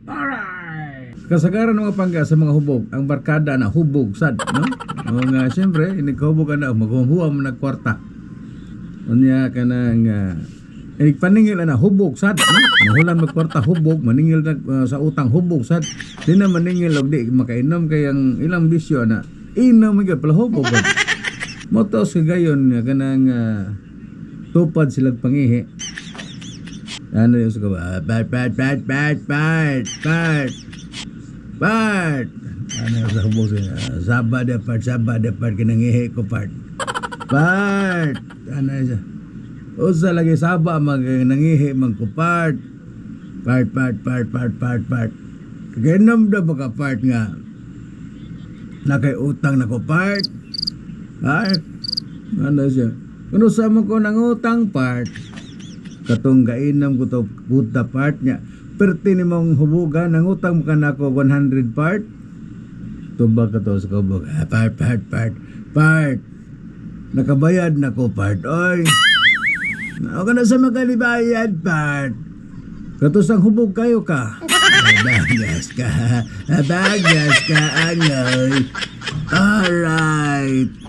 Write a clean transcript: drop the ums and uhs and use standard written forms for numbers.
Alright! Kasagaran mga pangga sa mga hubog, ang barkada na hubog sad, no? O nga, siyempre, inikahubog ka na, maghuhuwa mo nagkwarta. Unya ka na nga, paningil na hubog sad, no? Mahulan magkwarta hubog, maningil na sa utang hubog sad. Di na maningil, og di makainom kayang ilang bisyo na, inom mga pala hubog. Motos kagayon nga kanang tupad silang pangihi. Ano yung suka ba? Part. Ano yung sa hubog siya? Saba dapat kinangihi ko part. Part. Ano yung siya? Usa lagi saba nangihi man ko part. Part. Kainom da baka part nga. Nakay utang na ko part. Part. Ano siya? Kung sa mo ko ng utang part. Katong gainam ko to buta part niya. Perti ni mong hubugan, nangutang mo ka na ako 100 part. Tubag ka to sa kubog. Part. Nakabayad na ko part. Oy. Ako ka na sa magalibayad part. Katusang hubog kayo ka. Bagas ka. Angoy. Alright.